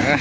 Hello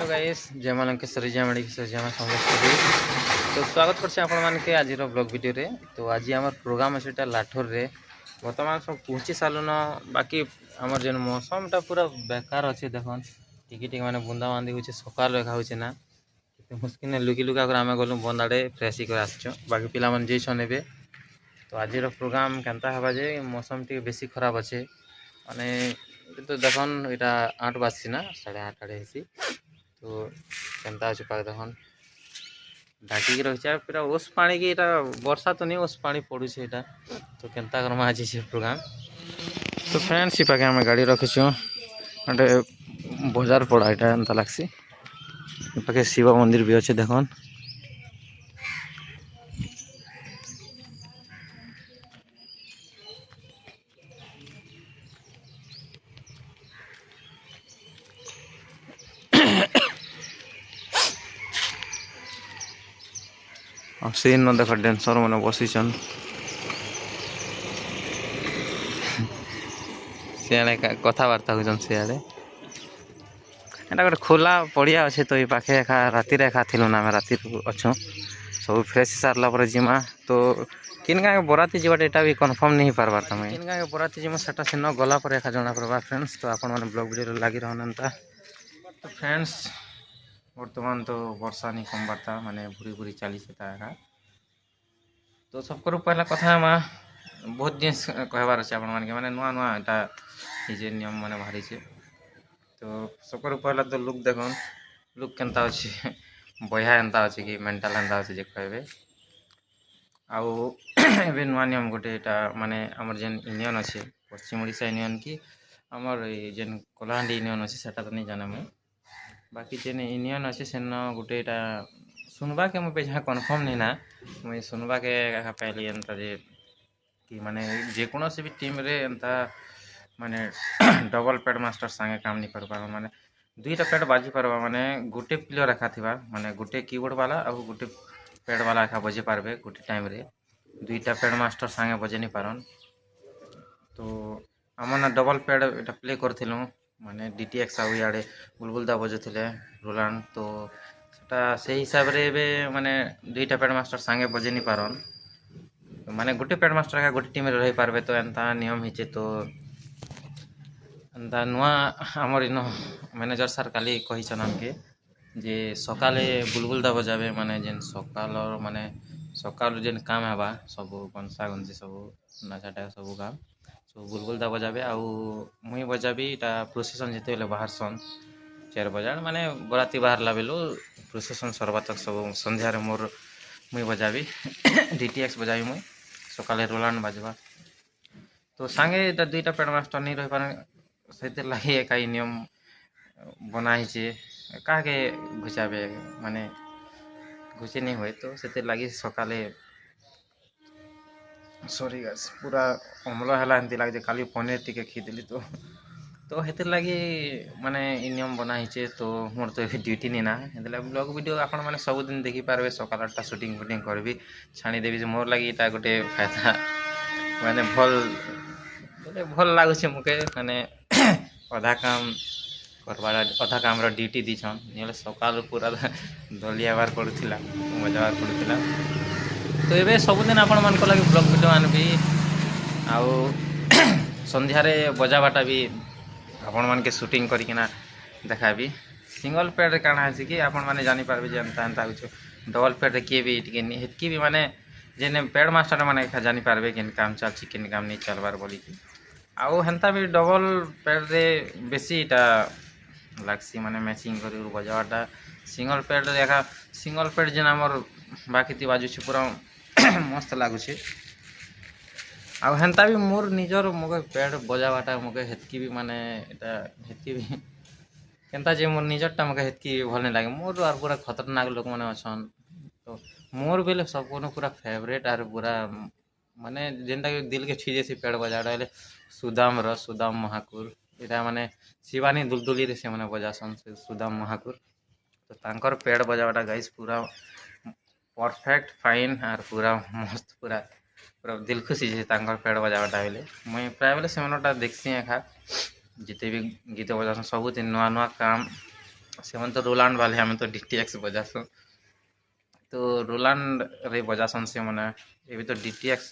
guys जय मां लंकेश्वरी जय मणिकेश्वरी जय मां समलेश्वरी। तो स्वागत करछे आपण मानके आज ब्लॉग वीडियो रे। तो आज आमर प्रोग्राम अछि लाठोर रे। वर्तमान सब पहुँची सालुन बाकी आमर जेन मौसमटा पूरा बेकार अच्छे देखन टिके टिके माने बुंदा बांदी होचे सकाल रेखा होचे ना मुस्किन लुकी लुका कर आमे गलु बंद आड़े फ्रेश कर आसछो बाकी पिला मन जेछन एबे। तो आज प्रोग्राम केनता हबा जे मौसम टी बेसी खराब अच्छे माने तो देखन इटा 8 बाजसी ना 8:30 आड़े हेसी। तो केनता अछि पाक देखन ढाकी रही है पूरा ओस पानी की इटा वर्षा तो नहीं ओस पानी पड़ू से इटा। तो केनता करमा आज से प्रोग्राम। तो फ्रेंड्स पाके आम गाड़ी रखीचु अटे बजार पड़ा इटा एंता लागसी पाके शिव मंदिर भी अच्छे देखन। सीन न देख डेंसर मैंने बसीचन सियाड़े कथबार्ता होचन सियाड़े एटा गोटे खोला पड़िया अच्छे। तो ये पाखे एका राति एका थिलु ना आम राति अच्छु सब फ्रेश सारला पर जिमा। तो किन गाँव बराती जीवाटा एटा भी कन्फर्म नहीं पारबार तुम किन गाँव बराती जिमा सेटा सिन गला पर एका जना पड़वा फ्रेंड्स। तो आपण मैंने ब्लॉग वीडियो लगी रहनता। तो फ्रेंड्स वर्तमान तो वर्षा नहीं कमबारता माने भूरी भूरी चली से तो सबको पहला कथा माँ बहुत जिनस कहबार अच्छे आपण मानके माने नुआ नुआ एटा जे नियम माने बाहरी छे। तो सबको पहला तो लुक देखन लुक केनता अच्छे बया एंता अच्छे कि मेंटल एंता अच्छे जे कहबे आउ एबे नुआ नियम गोटे एटा माने हमर जेन यूनियन अच्छे पश्चिम ओडिशा यूनियन की हमर जेन कोलाहांडी यूनियन अच्छे सेटा तो नहीं जाना मैं बाकी जेन यूनियन अच्छे सेन गोटे एटा सुनवा के मुझे जहाँ कन्फर्म नहीं ना मुझे सुनवा के पहले एंता जे कि माने जेकोसी भी टीम रे एंता माने डबल पैड मास्टर संगे काम नहीं कर पार माने दुईटा पैड बाजी पारबा माने गोटे प्लेयर एका थिबा माने गोटे कीबोर्ड वाला और गोटे पैड वाला एका बजे पारबे गोटे टाइम रे दुईटा पैड मास्टर संगे बजे नहीं पारन। तो आमना डबल पैड एटा प्ले करथिलु माने डीटीएक्स आउ याडे बुलबुलदा बजुथिले रोलांड। तो सेटा से हिसाब रे एबे माने दुईटा पैड मास्टर संगे बजे नहीं पारन माने गोटे पैड मास्टर एका गोटे टीम रे रही पारबे। तो एंता नियम हिचे तो एंता नुआ आमर इन मैनेजर सर काली कहीछन आमके जे सकाले बुलबुलदा बजाबे माने जेन सकाल माने सकाल जेन काम हेबा सब गंसा गंसी सब नाचाटा सब काम सब बुलबुलदा बजाबे आउ मुई बजाबी इटा प्रोसेसन जेते बेले बाहर सन 4 बजा माने बराती बाहर ला बेलु प्रोसेसन सरबा तक सब संध्या रे मोर मुई बजाबी डीटीएक्स बजाबी मुई सकाले रोलांड बाजबा। तो सांगे इटा दुईटा पैड मास्टर नहीं रही पारे से लगे एक नियम बनाई काके घुसाबे माने घुसे नहीं हुए। तो से लगी सकाले सॉरी गाइस पूरा अम्ल है एमती लगे खाली पनीर टिके खीदेली तो हेतिर लगी माने नियम बनाई। तो मोर तो ड्यूटी नहीं ना ब्लॉग वीडियो आपण मैंने सबुदिन देखी पारे सकाल 8टा शूटिंग फुटिंग करबी छाणीदेवी मोर लगी इटा गोटे फायदा माने भल लगुच मुके माने अधा काम करवा अधा काम ड्यूटी दीछन नहीं सकाल पूरा दलियाबार पड़ूला मजाबार पड़ूला। तो ये सबुदिन आपण मान लगे ब्लॉग वीडियो आनबी आउ संध्यारे बजाबाटा भी आपण मान के शूटिंग करकिना देखाबी। सिंगल पैड रे काना है कि आपण माने जानी पारबे जे एंता एंता होछ डबल पैड रे किए भी टिके हेतकी भी माने जेने पैड मास्टर माने जानी पारबे केन काम चलछि केन काम नहीं चलबार बोली कि आउ हेन्ता भी डबल पैड रे बेसी इटा लागसी माने मैचिंग करी बजावाटा सिंगल पैड रे एका सिंगल पैड जेन हमर बाकी ती बाजू छ पूरा मस्त लगुच आउ हेन्ता भी मोर निजर मगे पैड बजावाटा मगे हेतकी भी माने एटा हेतकी भी केनता जे मोर निजरटा मगे हेतकी भल नहीं लगे मोर और पूरा खतरनाक लोक माने अछन। तो मोर बेले सब पूरा फेवरेट आर पूरा माने जेनता कि दिल के छुई जैसी पैड बजाड़ा सुदाम महाकुर इटा माने शिवानी दुलदुली रे से माने बजासन से सुदाम महाकुर। तो तांकर पैड बजावाटा गाइस पूरा परफेक्ट फाइन आर पूरा मस्त पूरा पूरा दिल खुशी है पेड़ बजावाटा बेले मुई प्राय बेले से देखसी एखा जिते भी गीत बजासन सबुदिन नुआ नुआ काम से तो रोलांड वाले हमें तो डीटीएक्स बजासन तो रोलांड रे बजासन से मैंने ये तो डीटीएक्स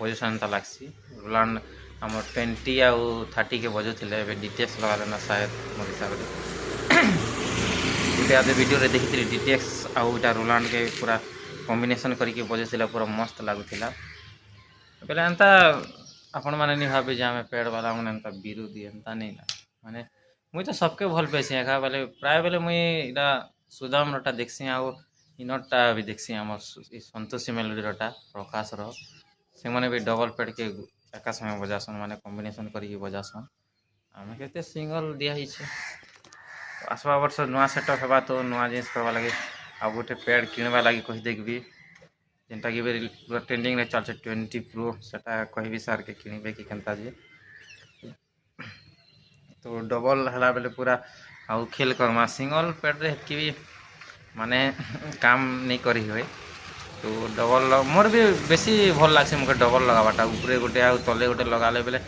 बजासन लगसी रोलांड आम 20 आउ 30 के बजुले डीटीएक्स लगा लेना शायद मोर हिसाब से आधे वीडियो रे देखी डीटीएक्स आउ रोलांड के पूरा कॉम्बिनेशन करके बजे पूरा मस्त लगुला बेले एंता आपण मैंने नहीं भावे जे आम पेड़ वाला मैंने एंता विरोधी एंता नहीं ना माने मुई तो सबके भल पाइसी एका बेले प्राय बेले मुई इटा सुदाम रटा देखसी आउ इनटा भी देखसी आम संतोषी मेलोडीरटा प्रकाश से मैंने भी डबल पेड़ के एका समय बजासन माने कॉम्बिनेशन करके बजासन आम के सिंगल दिखाई आसवा वर्ष नुआ सेटअप हेबा तो नुआ जिनिस करवा लगे आ गोटे पेड़ किणवा लगी कही देखबी जेनटा कि पूरा ट्रेंडिंग रे चलছে 20 प्रो सेटा कहबी सर के किणबे कि केनता जे तो डबल हला बेले पूरा आउ खेल करमा सिंगल पेड़ रे कि भी माने काम नहीं करी होए तो डबल मोर भी बेसी भल लागसी मुके डबल लगाबाटा ऊपरे गोटे आ तले गोटे लगाले बेले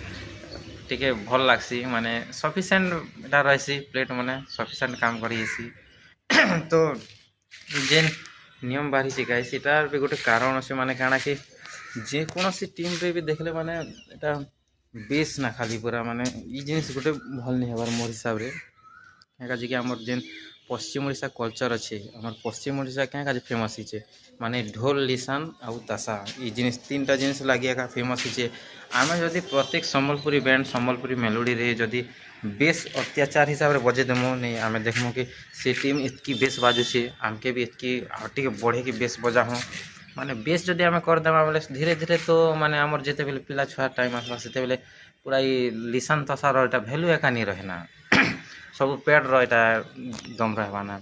टिके भल लागसी माने सफिशिएंट एटा रहसी प्लेट माने सफिशिएंट काम करी हेसी तो जेन नियम बाहरी से गाई सीटार भी गोटे कारण अच्छे माने काना कि जेकोसी टीम रे भी देखले माने एटा बेस ना खाली पूरा माने ई जिनिस गोटे भल नहीं हबार मोर हिसाब रे क्या कि आमर जेन पश्चिम ओडिशा कल्चर अच्छे आमर पश्चिम ओडिशा क्या फेमस हिचे माने ढोल लिसान आउ तासा ई जिनिस 3टा जिनिस लगी एका फेमस हिचे आमे जदि प्रत्येक सम्बलपुरी बैंड सम्बलपुरी मेलोडी रे जदि बेस अत्याचार हिसाब से बजे देमु नहीं आम देखमु कि से टीम इतकी बेस बाजुचे आमके भी इतकी टे बढ़े की बेस बजा हूँ माने बेस जदि आम करदेमा बेले धीरे धीरे तो माने आमर जिते बेले पिला छुआ टाइम आसवा से बेले पूरा ये लिसान तसार एटा भैल्यू एका नहीं रहे ना सब पेड़ रहा दम रहबाना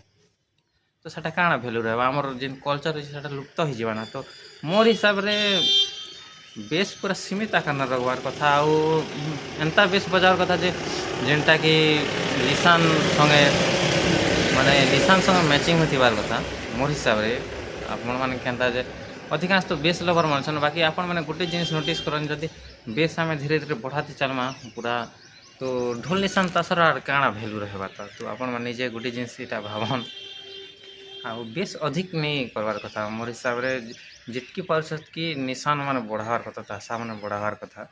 तो सेटा काଣା भैल्यू रहबा आमर जेन कल्चर अछि सेटा लुप्त हो जाना तो मोर हिसाब रे बेस पूरा सीमित आकार रखबार कथा आउ एंता बेस बजार कथा जे जेनटा कि लिसान संगे माने लिसान संगे मैचिंग होतिबार कथा मोर हिसाब रे आपण माने केनता जे अधिकांश तो बेस लवर मानसन बाकी आपण माने गोटे जिनिस नोटिस करन जदि बेस आमे धीरे धीरे बढ़ाते चलमा पूरा तो ढोल निशान तासर आर काଣା भैल्यू रहबा तो आपण माने जे गोटे जिनिस इटा भावन आ बेस अधिक नहीं करवार कथा मोर हिसाब रे जितकी पार्षद की निशान माने बढ़ावार कथा तासा माने बढ़ावार कथा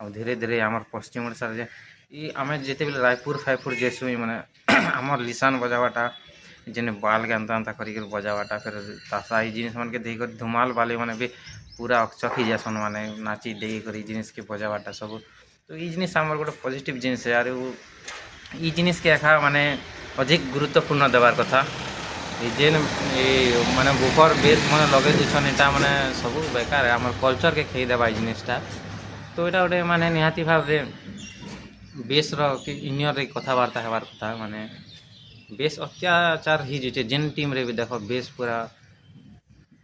आ धीरे धीरे आमर पश्चिम ओडिशा जे ई आमे जेते बेले रायपुर फायपुर जेसु माने आमर लिसान बजावाटा जेने बाल के अंता अंता करी बजावाटा फिर तासा ई जिनिस मन के देख धुमाल वाले माने भी पूरा अकचकी जैसन माने नाची देई करी जिनिस के बजावाटा सब तो ई जिनिस आमर गोटे पॉजिटिव जिनिस है यार ई जिनिस के एखा माने अधिक गुरुत्वपूर्ण देवार कथा जेन माने बुफर बेस मैंने लगे दूसन यहाँ माने सब बेकार है आम कल्चर के खेई देवा जिनिसटा तो यहाँ गोटे माने निहाती भाव रे बेस इनियर कथबार्ता हेबार कथा माने बेस अत्याचार ही जे जेन टीम रे भी देखो बेस पूरा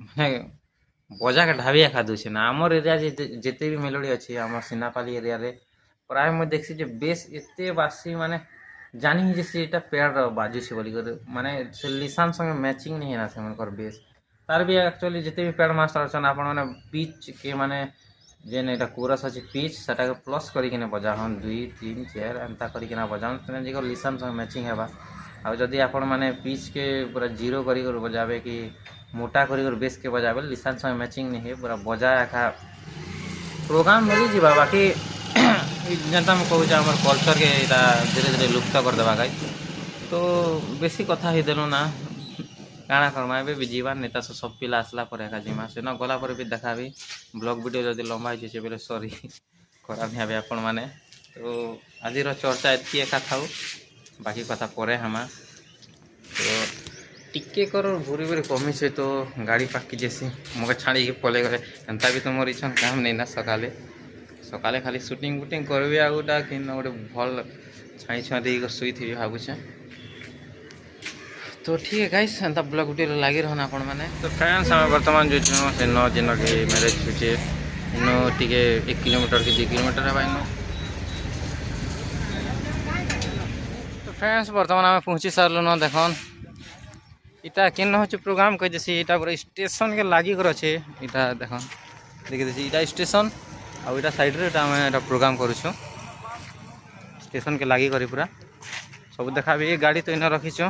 माने बजा के ढाबी एखा दूचे ना आमर एरिया जिते भी मेलोडी अच्छी आम सिनापाली एरिया रे प्राय मैं देखसी जे बेस एते बासी माने जानी जे सीटा पेड़ बाजुसे बोली माने से लिसान संगे मैचिंग नहीं है ना से बेस तार भी एक्चुअली जिते भी पेड़ मास्टर अच्छा आप पिच के माने जेन एटा कोरस अच्छे पिच सेटा प्लस करके बजा हन 2 3 4 एंता करके बजान तेना लिसान संगे मैचिंग हेबा आ जदि आपण माने पिच के पूरा जीरो करी बजाबे कि मोटा करी बेस के बजाबे लिसान संगे मैचिंग नहीं है पूरा बजा एका प्रोग्राम मिली जीवा बाकी जनता में कहूँ आम कल्चर के धीरे धीरे लुप्त कर देवा गाई तो बेसी कथा ही देलु ना काଣା करमा ए भी जीवा नेता सब पिला आसला पर एका जीमा से न गला पर भी देखा भी ब्लॉग वीडियो जदि लंबा है बेले सॉरी खराब नहीं आवे आपण माने तो आज चर्चा एतकी एका थाउ बाकी कथा परे हमा तो टिके कर भूरी भूरी कमी से तो गाड़ी पाकी जैसी मगे छाड़ी के पले गले एंता भी तो मोर इच्छन काम नहीं ना सकाले सकाले खाली शूटिंग वुटिंग करबी आ गोटा कि गोटे भल छाई छुआ दे शुई थी भावुचे तो ठीक है गाइस एंता ब्लॉग वीडियो लगी रहना आपण माने तो फ्रेंड्स हमें वर्तमान जो से न जिन के मैरिज छुचे इनो टिके 1 किलोमीटर की 2 किलोमीटर है इनो तो फ्रेंड्स वर्तमान हमें पहुँची सारल न देखन इटा केन हो प्रोग्राम कह जैसे इटा पूरा स्टेशन के लागी कर अच्छे इटा देखन देखी देखी इटा स्टेशन आउ इटा साइड रे आम एटा प्रोग्राम करूँ स्टेशन के लगी करी पूरा सब देखा भी गाड़ी तो इन रखीचु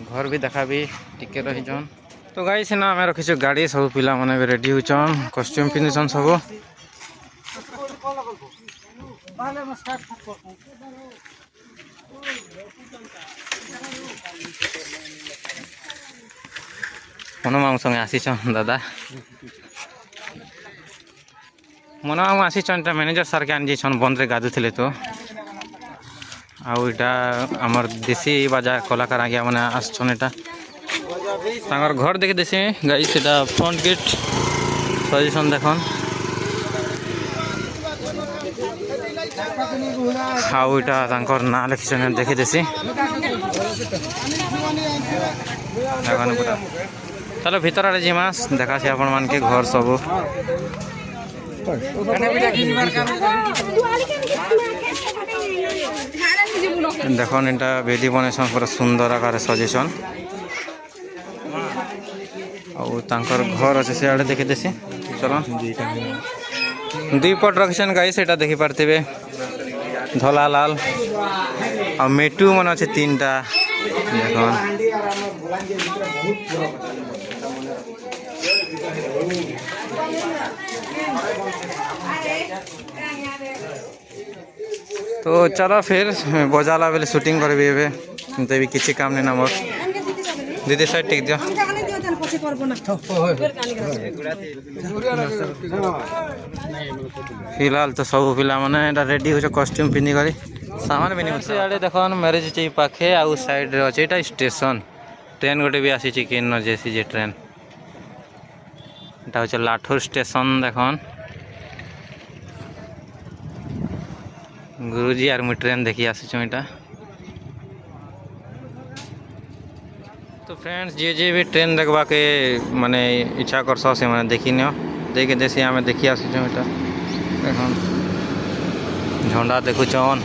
घर भी देखा भी टिके रहीचन तो गाई सीना आम रखीचु गाड़ी सब पिला माने रेडी होचन कॉस्ट्यूम पिंधुचन सब मनोमामू संगे आसीचन दादा मनोमामू आसीचन मैनेजर सार के आनी जाइछन बंद रे गाधुले तो आउटा आमर देसी बाजा कलाकार आज्ञा मैंने आसछन एटा तांगर घर देखि देसी गाई सेटा फ्रंट गेट सजेशन देखन आउटा तांकर ना लिखिछन देखि देसी देखन पूरा चलो भीतर आड़े जिमा देखा से आपण मान के घर सब देखन एटा बेदी बनेसन पूरा सुंदर आकार सजेसन और तांकर घर अच्छे से आड़े देखी देसी चलो दुई पट रखिछन गाई सेटा देखि पारथिबे धला लाल और मेटू मन अच्छे तीनटा देखन तो चलो फिर बजाला बेले शूटिंग करबी एबे भी किसी काम नहीं ना मोर दीदी साइड टिक दियो फिलहाल तो सब पिला माने रेडी हो कॉस्ट्यूम पिंधि करी सामान भी नहीं से आड़े देखन मैरिज चे पाखे आउ साइड रे अछि एटा स्टेशन ट्रेन गोटे भी आसी छि केन जेसी जे ट्रेन एटा हो लाठुर स्टेशन देखन गुरुजी आर मुझे ट्रेन देखी आसीचु एटा तो फ्रेंड्स जे भी ट्रेन देखबा के माने इच्छा करस से माने देखी नियो देखे देसी आमे देखी आसीचु एटा देखन झंडा देखुचन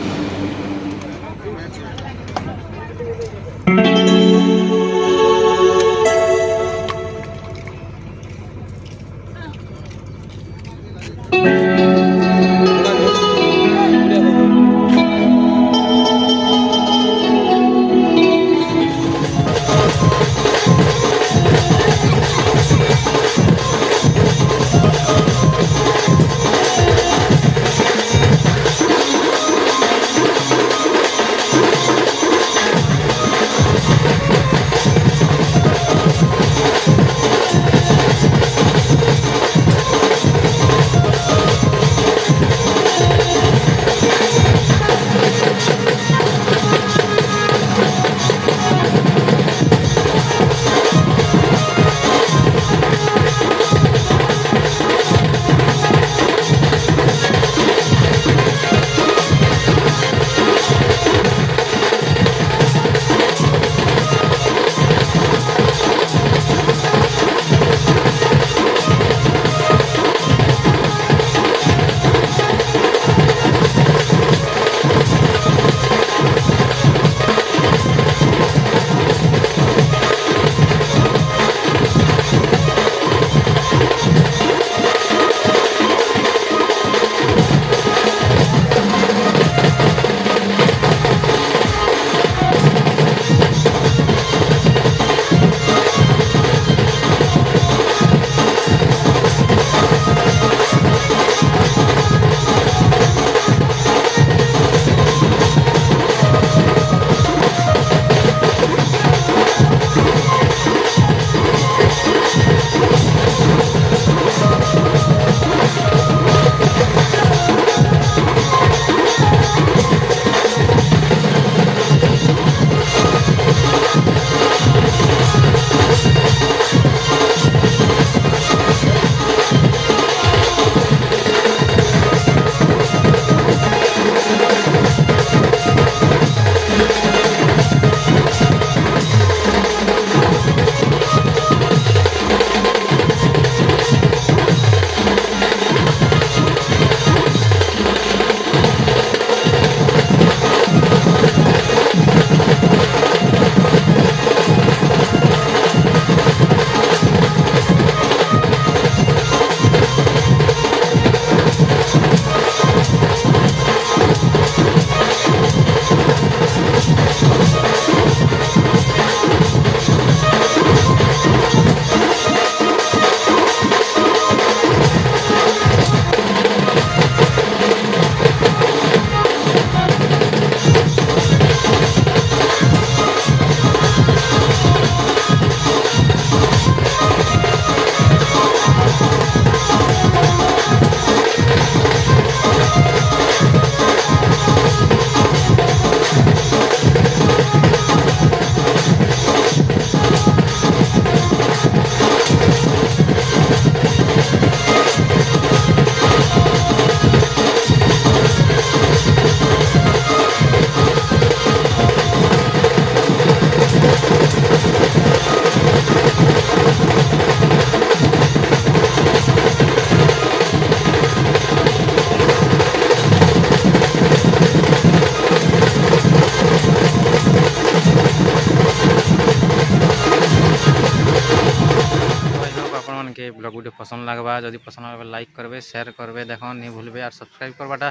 पसंद लगवा जदि पसंद लगवा लाइक करबे शेयर करबे देख नहीं भूलबे और सब्सक्राइब करवाटा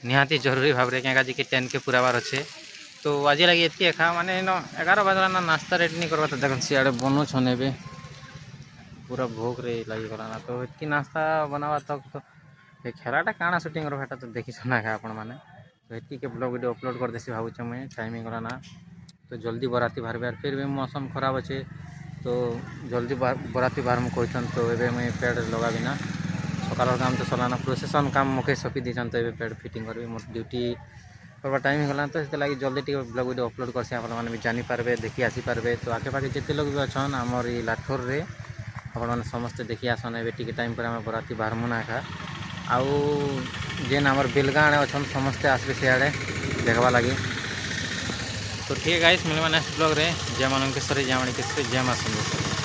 निहाती जरूरी भाव में क्या कि 10K पुराबार अच्छे तो आज लगे ये एका माने 11 बजला ना नाश्ता रेडी नहीं करवा तो देख सियाड़े बनूछन ए पूरा भोग रे लगी गलाना तो ये नाश्ता बनावा तक तो ये खेलाटा काଣା शूटिंग रहा तो देखी सुना है आपण मैंने तो ये के ब्लॉग वीडियो अपलोड कर देसी भावुचे मुझे टाइमिंग गलाना तो जल्दी बराती बाहर फिर भी मौसम खराब अच्छे तो जल्दी बराती बाहर में कहन तो ये मुझे पेड़ लगा बिना सकाल काम तो सलाना प्रोसेसन काम मुखे सपी दीचन तो ये पेड़ फिटिंग करी मोर ड्यूटी करवा टाइम गला तो से लगी जल्दी टी ब्लॉग वीडियो अपलोड करसी आप भी जानीपारे देखी आसीपारे तो आगे पाखे जिते लोग भी अच्छन आमर ये लाठोर रे आपने समस्ते देखी आसन ए टी टाइम पर आम बराती बाहरमु ना एका आउ जेन आमर बेलगा आड़े अच्छन समस्ते आसबे सियाड़े देखवा लगी तो ठीक है गाइस मिलवा नेक्स्ट ब्लॉग रे जय मानकेश्वरी जय मणिकेश्वरी जय माँ सुंदरेश्वरी।